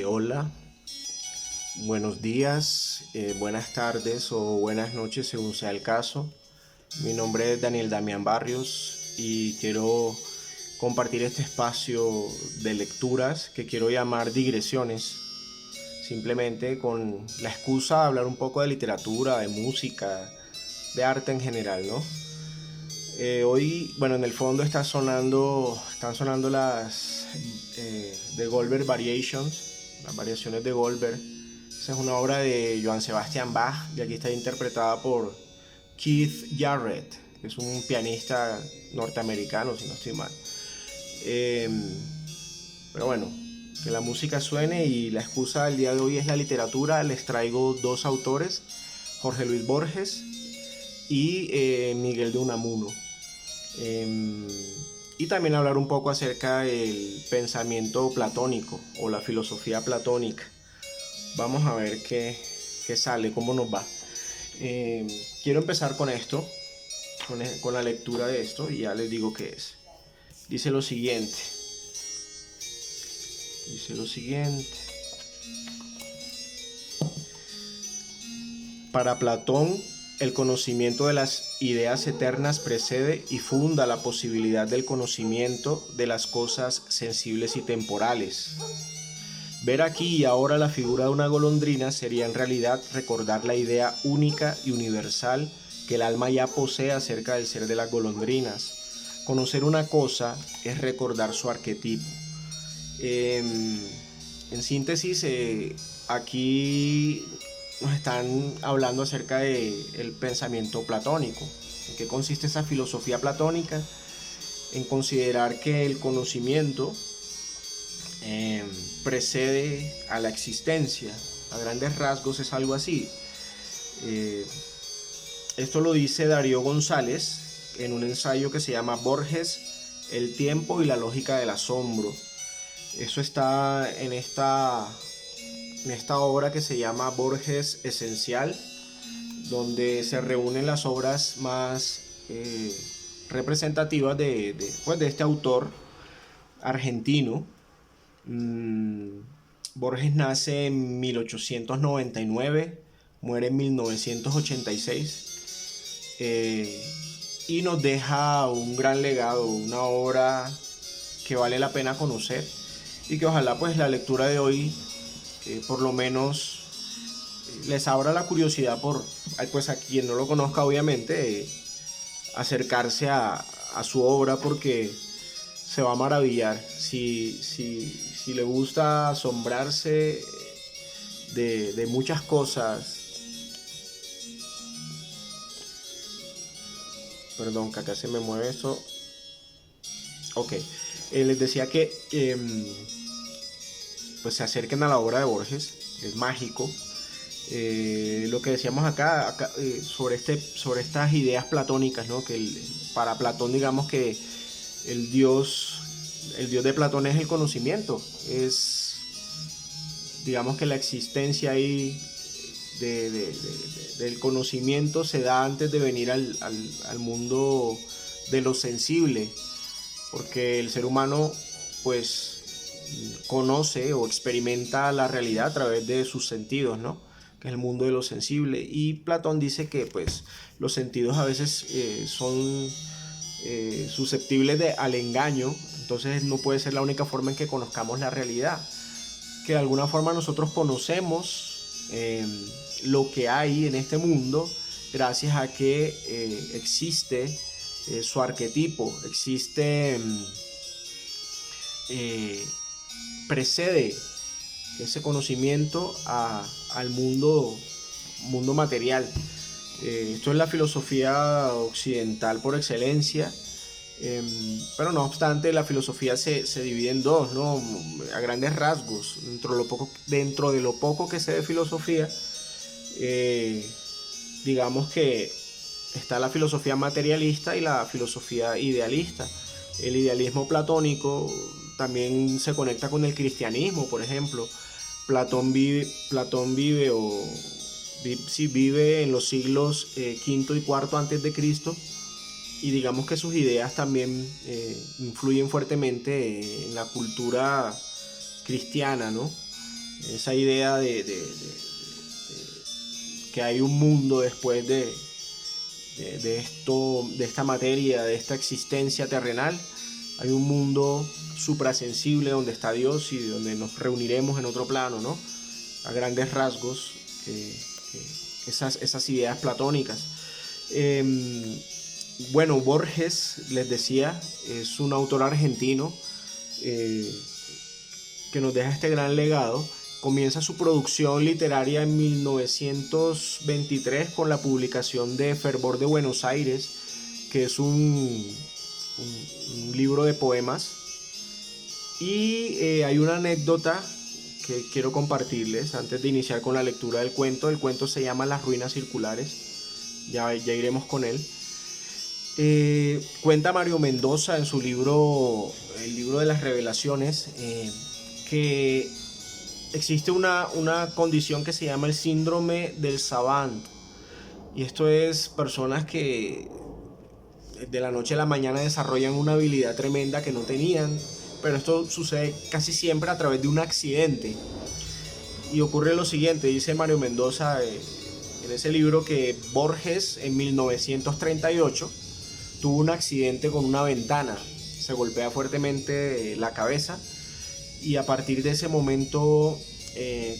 Hola, buenos días, buenas tardes o buenas noches según sea el caso. Mi nombre es Daniel Damián Barrios y quiero compartir este espacio de lecturas que quiero llamar digresiones, simplemente con la excusa de hablar un poco de literatura, de música, de arte en general, ¿no? Hoy, bueno, en el fondo están sonando las de Goldberg Variations, las variaciones de Goldberg. Esa es una obra de Johann Sebastian Bach y aquí está interpretada por Keith Jarrett, que es un pianista norteamericano, si no estoy mal. Eh, pero bueno, que la música suene y la excusa del día de hoy es la literatura. Les traigo dos autores, Jorge Luis Borges y Miguel de Unamuno. Eh, y también hablar un poco acerca del pensamiento platónico o la filosofía platónica. Vamos a ver qué sale, cómo nos va. Quiero empezar con esto, con la lectura de esto, y ya les digo qué es. Dice lo siguiente. Dice lo siguiente. Para Platón, el conocimiento de las ideas eternas precede y funda la posibilidad del conocimiento de las cosas sensibles y temporales. Ver aquí y ahora la figura de una golondrina sería en realidad recordar la idea única y universal que el alma ya posee acerca del ser de las golondrinas. Conocer una cosa es recordar su arquetipo. En síntesis, aquí nos están hablando acerca del pensamiento platónico. ¿En qué consiste esa filosofía platónica? En considerar que el conocimiento eh, precede a la existencia. A grandes rasgos es algo así. Eh, Esto lo dice Darío González en un ensayo que se llama Borges, el tiempo y la lógica del asombro. Eso está en esta obra que se llama Borges Esencial, donde se reúnen las obras más representativas pues, de este autor argentino. Borges nace en 1899, muere en 1986 y nos deja un gran legado, una obra que vale la pena conocer y que ojalá pues la lectura de hoy por lo menos les abra la curiosidad por, pues a quien no lo conozca obviamente, acercarse a su obra porque se va a maravillar. Si le gusta asombrarse de muchas cosas, perdón, que acá se me mueve eso. Ok, les decía que pues se acerquen a la obra de Borges, es mágico. Lo que decíamos acá sobre estas ideas platónicas, ¿no? Que para Platón digamos que el dios, el dios de Platón es el conocimiento, es digamos que la existencia ahí del conocimiento se da antes de venir al mundo de lo sensible, porque el ser humano pues conoce o experimenta la realidad a través de sus sentidos, ¿no? Que es el mundo de lo sensible. Y Platón dice que pues los sentidos a veces son susceptibles al engaño, entonces no puede ser la única forma en que conozcamos la realidad. Que de alguna forma nosotros conocemos lo que hay en este mundo gracias a que existe su arquetipo, existe eh, precede ese conocimiento al mundo material. Esto es la filosofía occidental por excelencia, pero no obstante la filosofía se divide en dos, ¿no? A grandes rasgos, dentro de lo poco que sé de filosofía, eh, digamos que está la filosofía materialista y la filosofía idealista. El idealismo platónico también se conecta con el cristianismo, por ejemplo. Platón vive o sí, vive en los siglos quinto y cuarto antes de Cristo y digamos que sus ideas también influyen fuertemente en la cultura cristiana, ¿no? Esa idea de que hay un mundo después de esto, de esta materia, de esta existencia terrenal. Hay un mundo suprasensible donde está Dios y donde nos reuniremos en otro plano, ¿no? A grandes rasgos, esas ideas platónicas. Bueno, Borges, les decía, es un autor argentino que nos deja este gran legado. Comienza su producción literaria en 1923 con la publicación de Fervor de Buenos Aires, que es un libro de poemas. Y hay una anécdota que quiero compartirles antes de iniciar con la lectura del cuento. El cuento se llama Las ruinas circulares, ya iremos con él. Cuenta Mario Mendoza en su libro, el libro de las revelaciones, que existe una condición que se llama el síndrome del savant. Y esto es personas que de la noche a la mañana desarrollan una habilidad tremenda que no tenían, pero esto sucede casi siempre a través de un accidente. Y ocurre lo siguiente, dice Mario Mendoza en ese libro, que Borges en 1938 tuvo un accidente con una ventana, se golpea fuertemente la cabeza y a partir de ese momento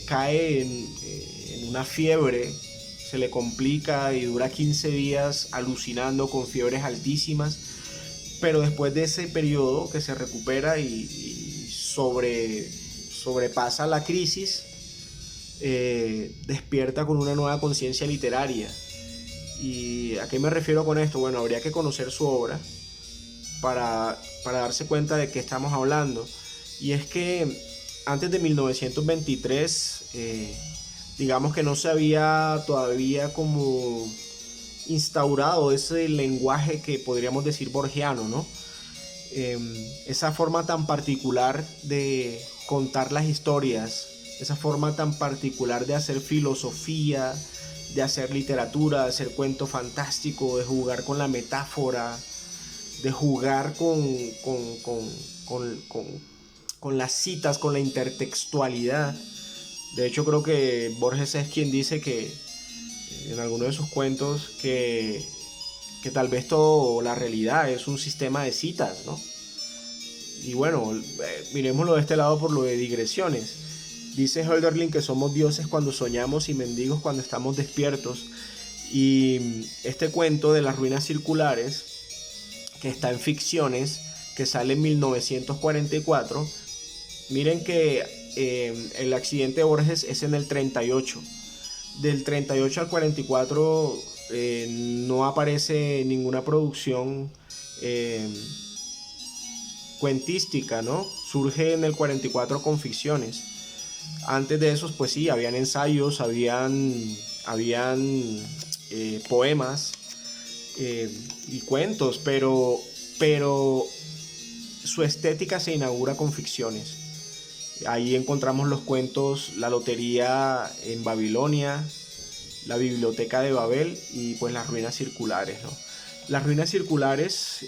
cae en una fiebre, se le complica y dura 15 días alucinando con fiebres altísimas, pero después de ese periodo que se recupera y sobrepasa la crisis, despierta con una nueva conciencia literaria. ¿Y a qué me refiero con esto? Bueno, habría que conocer su obra para darse cuenta de qué estamos hablando. Y es que antes de 1923, digamos que no se había todavía como instaurado ese lenguaje que podríamos decir borgiano, ¿no? Esa forma tan particular de contar las historias, esa forma tan particular de hacer filosofía, de hacer literatura, de hacer cuento fantástico, de jugar con la metáfora, de jugar con las citas, con la intertextualidad. De hecho, creo que Borges es quien dice que en alguno de sus cuentos que tal vez toda la realidad es un sistema de citas, ¿no? Y bueno, miremoslo de este lado por lo de digresiones. Dice Hölderlin que somos dioses cuando soñamos y mendigos cuando estamos despiertos. Y este cuento de las ruinas circulares, que está en Ficciones, que sale en 1944, miren que el accidente de Borges es en el 38. Del 38 al 44 no aparece ninguna producción cuentística, ¿no? Surge en el 44 con Ficciones. Antes de esos, pues sí, habían ensayos, habían poemas y cuentos, pero su estética se inaugura con Ficciones. Ahí encontramos los cuentos La lotería en Babilonia, La biblioteca de Babel y pues Las ruinas circulares, ¿no? Las ruinas circulares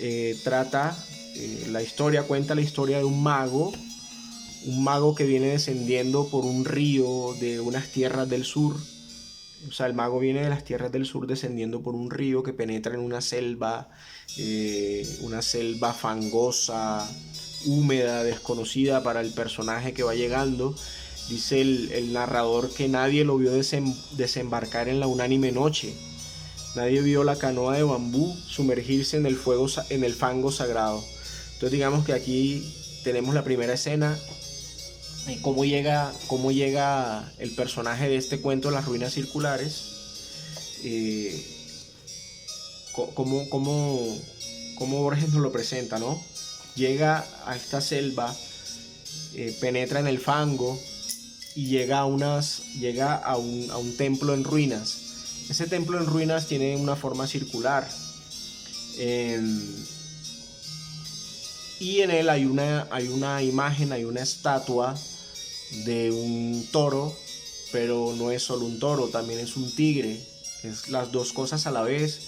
cuenta la historia de un mago que viene descendiendo por un río de unas tierras del sur. O sea, el mago viene de las tierras del sur descendiendo por un río que penetra en una selva fangosa, húmeda, desconocida para el personaje que va llegando. Dice el narrador que nadie lo vio desembarcar en la unánime noche. Nadie vio la canoa de bambú sumergirse en el fango sagrado. Entonces digamos que aquí tenemos la primera escena. Cómo llega el personaje de este cuento, Las ruinas circulares, cómo Borges nos lo presenta, ¿no? Llega a esta selva, penetra en el fango y llega a un templo en ruinas. Ese templo en ruinas tiene una forma circular. Y en él hay una imagen, hay una estatua de un toro, pero no es solo un toro, también es un tigre, es las dos cosas a la vez.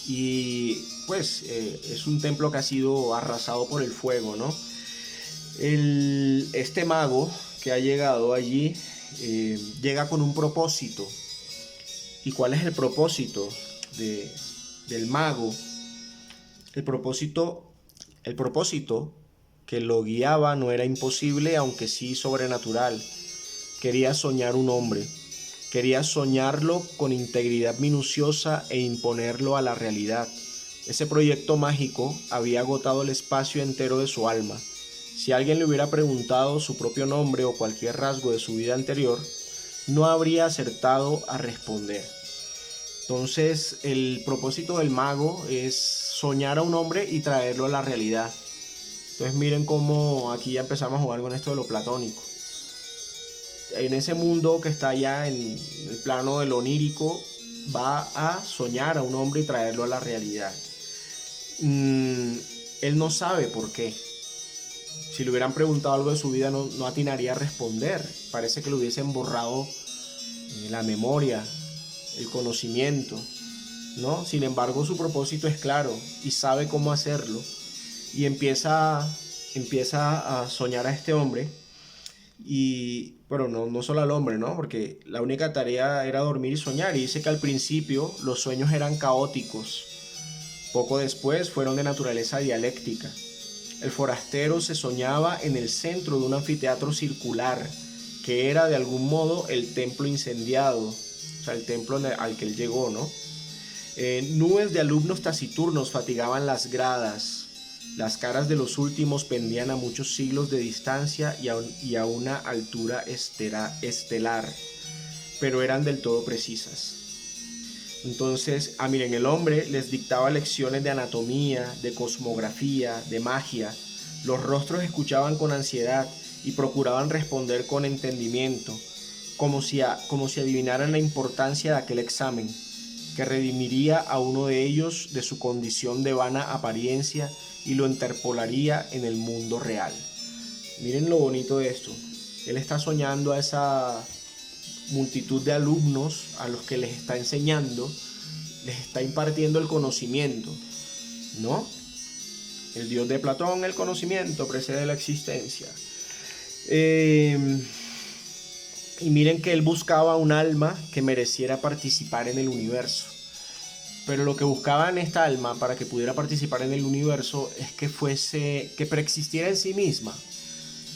Y pues es un templo que ha sido arrasado por el fuego, ¿no? Este mago que ha llegado allí llega con un propósito. ¿Y cuál es el propósito del mago? El propósito, el propósito que lo guiaba no era imposible, aunque sí sobrenatural. Quería soñar un hombre. Quería soñarlo con integridad minuciosa e imponerlo a la realidad. Ese proyecto mágico había agotado el espacio entero de su alma. Si alguien le hubiera preguntado su propio nombre o cualquier rasgo de su vida anterior, no habría acertado a responder. Entonces, el propósito del mago es soñar a un hombre y traerlo a la realidad. Entonces, miren cómo aquí ya empezamos a jugar con esto de lo platónico. En ese mundo que está allá en el plano de lo onírico, va a soñar a un hombre y traerlo a la realidad. Él no sabe por qué. Si le hubieran preguntado algo de su vida, no atinaría a responder. Parece que le hubiesen borrado la memoria, el conocimiento, ¿no? Sin embargo, su propósito es claro y sabe cómo hacerlo. Y empieza a soñar a este hombre. Pero no solo al hombre, ¿no? Porque la única tarea era dormir y soñar. Y dice que al principio los sueños eran caóticos. Poco después fueron de naturaleza dialéctica. El forastero se soñaba en el centro de un anfiteatro circular, que era de algún modo el templo incendiado, o sea, el templo al que él llegó, ¿no? Nubes de alumnos taciturnos fatigaban las gradas. Las caras de los últimos pendían a muchos siglos de distancia y a una altura estelar, pero eran del todo precisas. Entonces, miren, el hombre les dictaba lecciones de anatomía, de cosmografía, de magia. Los rostros escuchaban con ansiedad y procuraban responder con entendimiento, como si adivinaran la importancia de aquel examen, que redimiría a uno de ellos de su condición de vana apariencia y lo interpolaría en el mundo real. Miren lo bonito de esto. Él está soñando a esa multitud de alumnos a los que les está enseñando, les está impartiendo el conocimiento, ¿no? El Dios de Platón, el conocimiento precede la existencia. Y miren que él buscaba un alma que mereciera participar en el universo. Pero lo que buscaba en esta alma para que pudiera participar en el universo es que preexistiera en sí misma,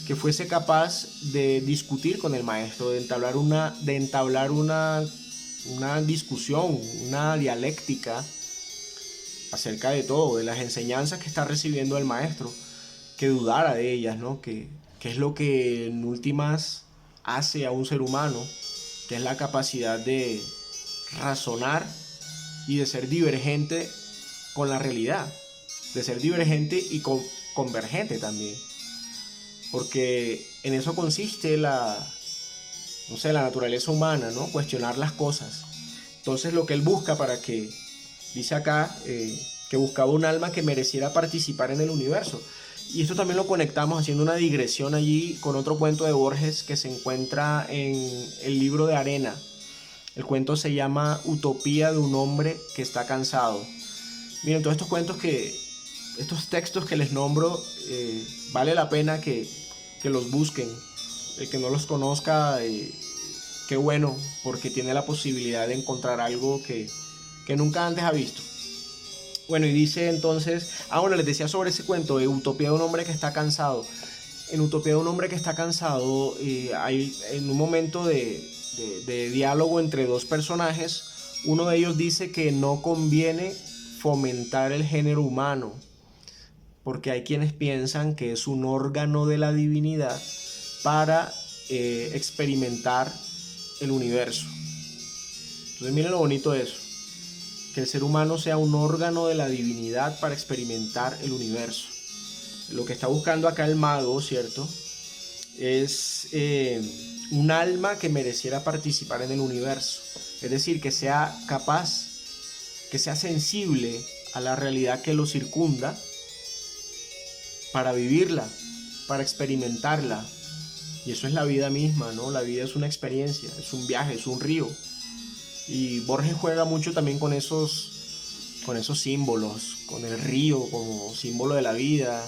que fuese capaz de discutir con el maestro, de entablar una discusión, una dialéctica acerca de todo, de las enseñanzas que está recibiendo el maestro, que dudara de ellas, ¿no? Que es lo que en últimas hace a un ser humano, que es la capacidad de razonar y de ser divergente con la realidad, de ser divergente y convergente también, porque en eso consiste la naturaleza humana, ¿no? Cuestionar las cosas. Entonces lo que él busca dice acá, que buscaba un alma que mereciera participar en el universo. Y esto también lo conectamos haciendo una digresión allí con otro cuento de Borges que se encuentra en el libro de Arena. El cuento se llama Utopía de un hombre que está cansado. Miren, todos estos textos que les nombro, vale la pena que los busquen. El que no los conozca, qué bueno, porque tiene la posibilidad de encontrar algo que nunca antes ha visto. Bueno, y dice entonces, bueno, les decía sobre ese cuento de Utopía de un hombre que está cansado. En Utopía de un hombre que está cansado, hay en un momento de diálogo entre dos personajes, uno de ellos dice que no conviene fomentar el género humano, porque hay quienes piensan que es un órgano de la divinidad para experimentar el universo. Entonces miren lo bonito de eso, que el ser humano sea un órgano de la divinidad para experimentar el universo. Lo que está buscando acá el mago, ¿cierto?, es un alma que mereciera participar en el universo, es decir, que sea capaz, que sea sensible a la realidad que lo circunda para vivirla, para experimentarla. Y eso es la vida misma, ¿no? La vida es una experiencia, es un viaje, es un río. Y Borges juega mucho también con esos símbolos, con el río como símbolo de la vida.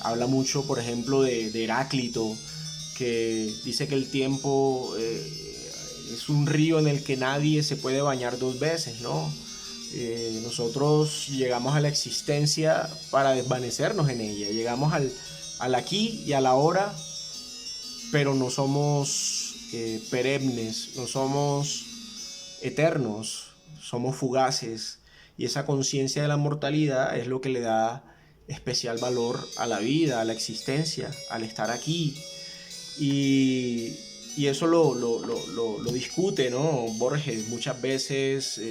Habla mucho, por ejemplo, de Heráclito, que dice que el tiempo es un río en el que nadie se puede bañar dos veces, ¿no? Nosotros llegamos a la existencia para desvanecernos en ella, llegamos al aquí y a la ahora, pero no somos perennes, no somos eternos, somos fugaces, y esa conciencia de la mortalidad es lo que le da especial valor a la vida, a la existencia, al estar aquí. Y, y eso lo discute, ¿no? Borges muchas veces,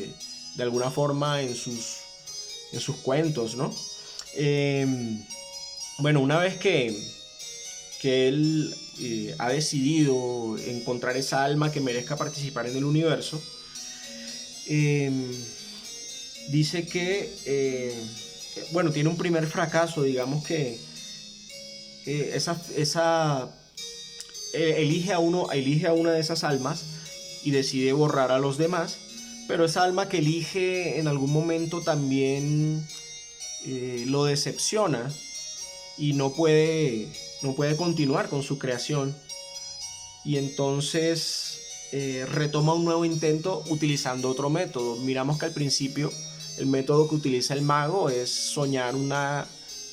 de alguna forma, en sus cuentos, ¿no? Bueno, una vez que él ha decidido encontrar esa alma que merezca participar en el universo, dice que, bueno, tiene un primer fracaso, digamos que elige a una de esas almas y decide borrar a los demás, pero esa alma que elige en algún momento también lo decepciona y no puede continuar con su creación, y entonces retoma un nuevo intento utilizando otro método. Miramos que al principio el método que utiliza el mago es soñar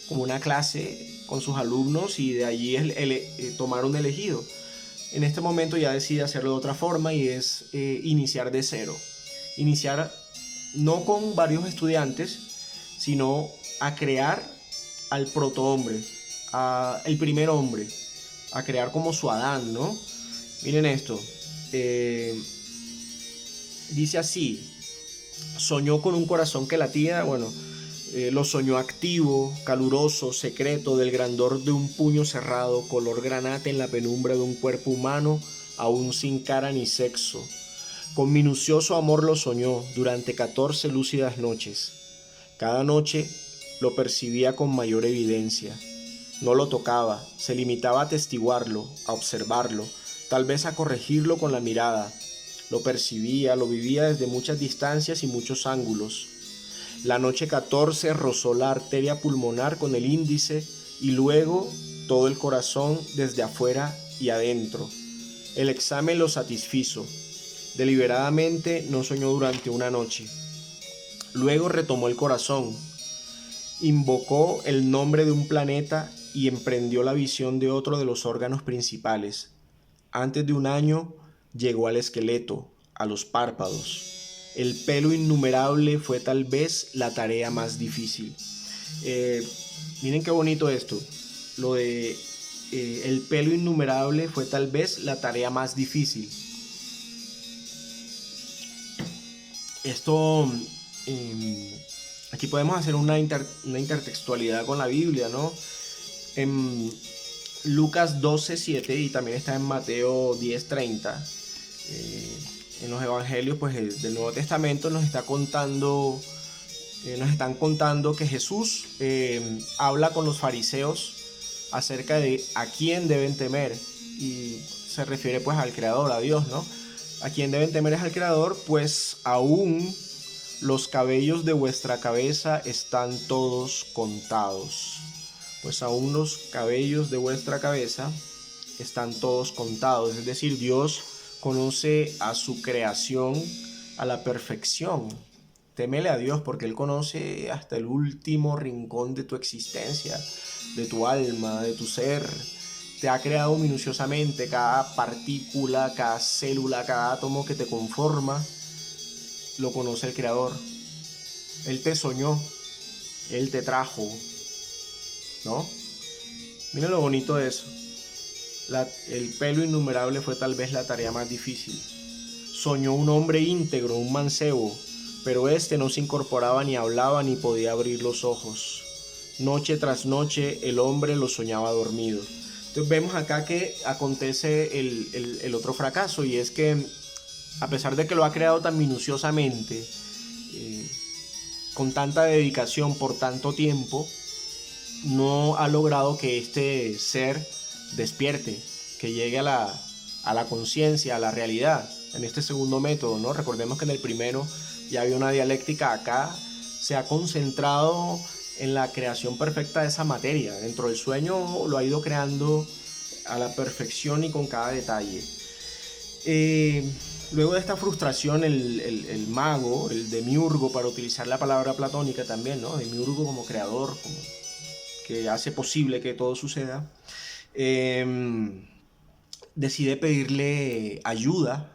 como una clase con sus alumnos, y de allí tomar un elegido. En este momento ya decide hacerlo de otra forma, y es iniciar de cero. Iniciar no con varios estudiantes, sino a crear al protohombre, el primer hombre, a crear como su Adán, ¿no? Miren esto. Dice así: soñó con un corazón que latía, bueno, lo soñó activo, caluroso, secreto, del grandor de un puño cerrado, color granate en la penumbra de un cuerpo humano, aún sin cara ni sexo. Con minucioso amor lo soñó durante 14 lúcidas noches. Cada noche lo percibía con mayor evidencia. No lo tocaba, se limitaba a atestiguarlo, a observarlo, tal vez a corregirlo con la mirada. Lo percibía, lo vivía desde muchas distancias y muchos ángulos. La noche 14 rozó la arteria pulmonar con el índice, y luego todo el corazón desde afuera y adentro. El examen lo satisfizo. Deliberadamente no soñó durante una noche. Luego retomó el corazón, invocó el nombre de un planeta y emprendió la visión de otro de los órganos principales. Antes de un año llegó al esqueleto, a los párpados. El pelo innumerable fue tal vez la tarea más difícil. Miren qué bonito esto. Lo de el pelo innumerable fue tal vez la tarea más difícil. Esto, aquí podemos hacer una intertextualidad con la Biblia, ¿no? En Lucas 12:7, y también está en Mateo 10:30. En los evangelios, pues, del Nuevo Testamento nos están contando que Jesús habla con los fariseos acerca de a quién deben temer, y se refiere pues al Creador, a Dios, ¿no? A quién deben temer es al Creador, pues aún los cabellos de vuestra cabeza están todos contados. Pues aún los cabellos de vuestra cabeza están todos contados. Es decir, Dios conoce a su creación a la perfección. Témele a Dios porque Él conoce hasta el último rincón de tu existencia, de tu alma, de tu ser. Te ha creado minuciosamente cada partícula, cada célula, cada átomo que te conforma. Lo conoce el Creador. Él te soñó, Él te trajo, ¿no? Miren lo bonito de eso. El pelo innumerable fue tal vez la tarea más difícil. Soñó un hombre íntegro, un mancebo, pero este no se incorporaba, ni hablaba, ni podía abrir los ojos. Noche tras noche el hombre lo soñaba dormido. Entonces vemos acá que acontece el otro fracaso, y es que a pesar de que lo ha creado tan minuciosamente, con tanta dedicación por tanto tiempo, no ha logrado que este ser despierte, que llegue a la conciencia, a la realidad, en este segundo método, ¿no? Recordemos que en el primero ya había una dialéctica, acá se ha concentrado en la creación perfecta de esa materia. Dentro del sueño lo ha ido creando a la perfección y con cada detalle. Luego de esta frustración, el mago, el demiurgo, para utilizar la palabra platónica también, ¿no? Demiurgo como creador, como que hace posible que todo suceda, decide pedirle ayuda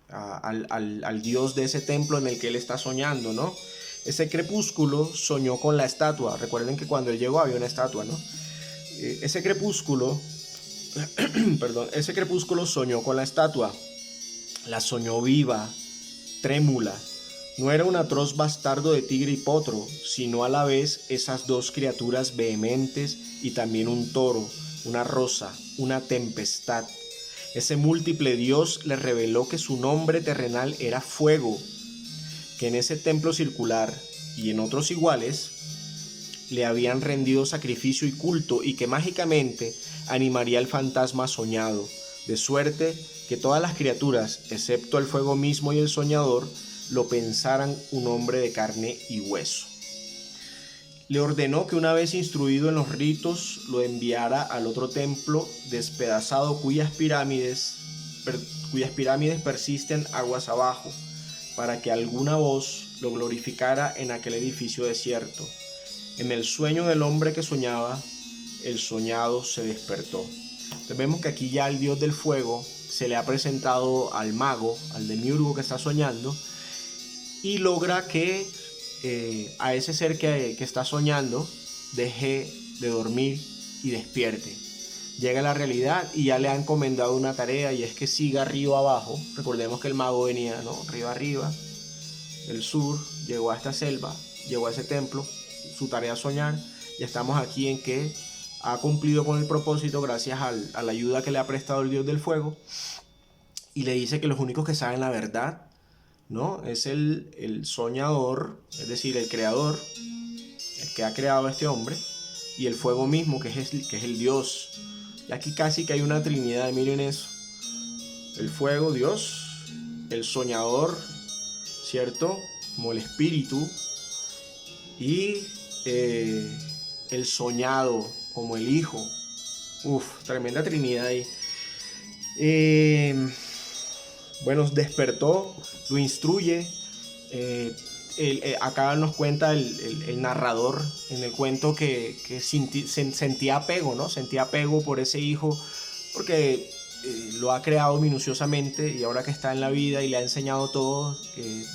al dios de ese templo en el que él está soñando, ¿no? Ese crepúsculo soñó con la estatua. Recuerden que cuando él llegó había una estatua, ¿no? Ese crepúsculo ese crepúsculo soñó con la estatua. La soñó viva, trémula. No era un atroz bastardo de tigre y potro, sino a la vez esas dos criaturas vehementes y también un toro, una rosa, una tempestad. Ese múltiple dios le reveló que su nombre terrenal era fuego, que en ese templo circular y en otros iguales le habían rendido sacrificio y culto, y que mágicamente animaría el fantasma soñado, de suerte que todas las criaturas, excepto el fuego mismo y el soñador, lo pensaran un hombre de carne y hueso. Le ordenó que una vez instruido en los ritos, lo enviara al otro templo despedazado cuyas pirámides persisten aguas abajo, para que alguna voz lo glorificara en aquel edificio desierto. En el sueño del hombre que soñaba, el soñado se despertó. Entonces vemos que aquí ya el dios del fuego se le ha presentado al mago, al demiurgo que está soñando, y logra que a ese ser que está soñando deje de dormir y despierte. Llega a la realidad y ya le ha encomendado una tarea, y es que siga río abajo. Recordemos que el mago venía, ¿no? Río arriba, del sur, llegó a esta selva, llegó a ese templo, su tarea es soñar, y estamos aquí en que ha cumplido con el propósito gracias a la ayuda que le ha prestado el dios del fuego, y le dice que los únicos que saben la verdad, ¿no? Es el soñador, es decir, el creador, el que ha creado a este hombre, y el fuego mismo, que es el dios. Y aquí casi que hay una trinidad, miren eso. El fuego, Dios, el soñador, ¿cierto? Como el espíritu, y el soñado como el hijo. Uf, tremenda trinidad ahí. Bueno, despertó, lo instruye. Acá nos cuenta el narrador en el cuento que sentía apego, ¿no? Sentía apego por ese hijo, porque lo ha creado minuciosamente, y ahora que está en la vida y le ha enseñado todo,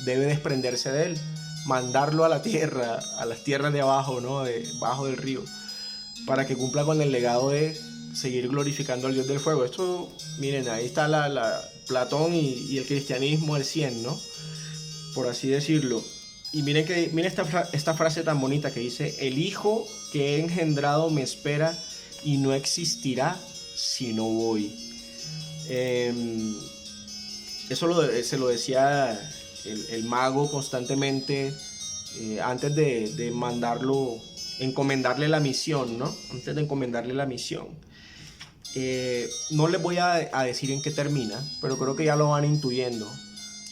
debe desprenderse de él, mandarlo a la tierra, a las tierras de abajo, ¿no? Bajo del río, para que cumpla con el legado de seguir glorificando al Dios del fuego. Esto, miren, ahí está la Platón y el cristianismo al 100, ¿no? Por así decirlo. Y miren esta frase tan bonita que dice: el hijo que he engendrado me espera y no existirá si no voy. Eso se lo decía el mago constantemente antes de mandarlo, encomendarle la misión, ¿no? Antes de encomendarle la misión. No les voy a decir en qué termina, pero creo que ya lo van intuyendo.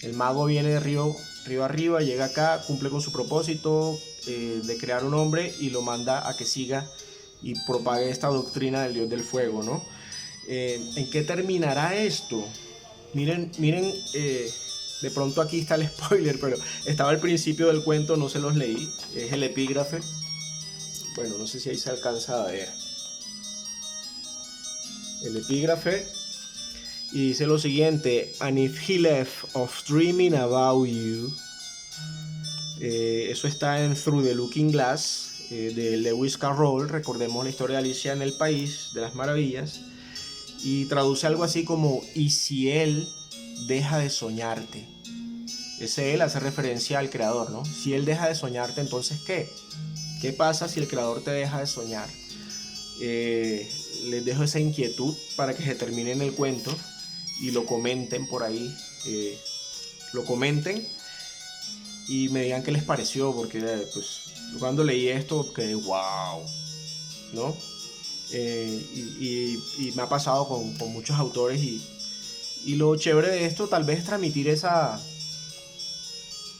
El mago viene de río arriba, llega acá, cumple con su propósito de crear un hombre, y lo manda a que siga y propague esta doctrina del Dios del fuego, ¿no? ¿En qué terminará esto? Miren, de pronto aquí está el spoiler, pero estaba al principio del cuento, no se los leí, es el epígrafe. Bueno, no sé si ahí se alcanza a ver el epígrafe, y dice lo siguiente: and if he left off dreaming about you. Eso está en Through the Looking Glass, de Lewis Carroll. Recordemos la historia de Alicia en el País de las Maravillas, y traduce algo así como: y si él deja de soñarte. Ese él hace referencia al creador, ¿no? Si él deja de soñarte, entonces ¿qué? ¿Qué pasa si el creador te deja de soñar? Les dejo esa inquietud para que se terminen el cuento y lo comenten por ahí, lo comenten y me digan qué les pareció, porque pues cuando leí esto quedé wow, ¿no? Y me ha pasado con muchos autores, y lo chévere de esto tal vez es transmitir esa,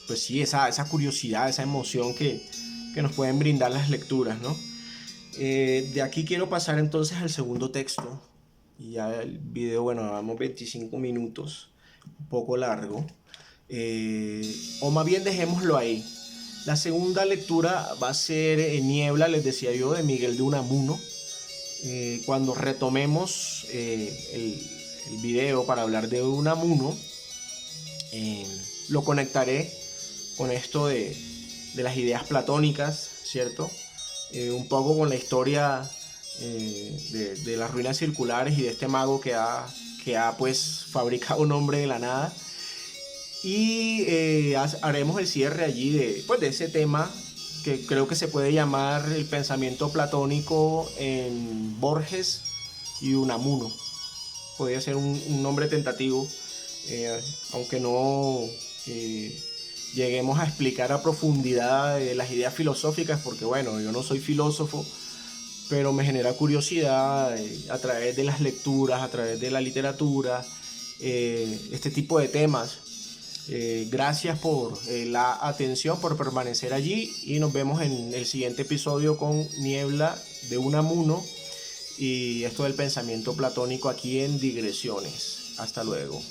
pues sí, esa curiosidad, esa emoción que que nos pueden brindar las lecturas, ¿no? De aquí quiero pasar entonces al segundo texto. Y ya el video, bueno, vamos 25 minutos, un poco largo. O más bien dejémoslo ahí. La segunda lectura va a ser Niebla, les decía yo, de Miguel de Unamuno. Cuando retomemos el video para hablar de Unamuno, lo conectaré con esto de las ideas platónicas, ¿cierto? Un poco con la historia de las ruinas circulares y de este mago que ha pues fabricado un hombre de la nada. Y haremos el cierre allí de ese tema que creo que se puede llamar el pensamiento platónico en Borges y Unamuno. Podría ser un nombre tentativo, aunque no lleguemos a explicar a profundidad las ideas filosóficas, porque bueno, yo no soy filósofo, pero me genera curiosidad a través de las lecturas, a través de la literatura, este tipo de temas. Gracias por la atención, por permanecer allí, y nos vemos en el siguiente episodio con Niebla de Unamuno y esto del pensamiento platónico aquí en Digresiones. Hasta luego.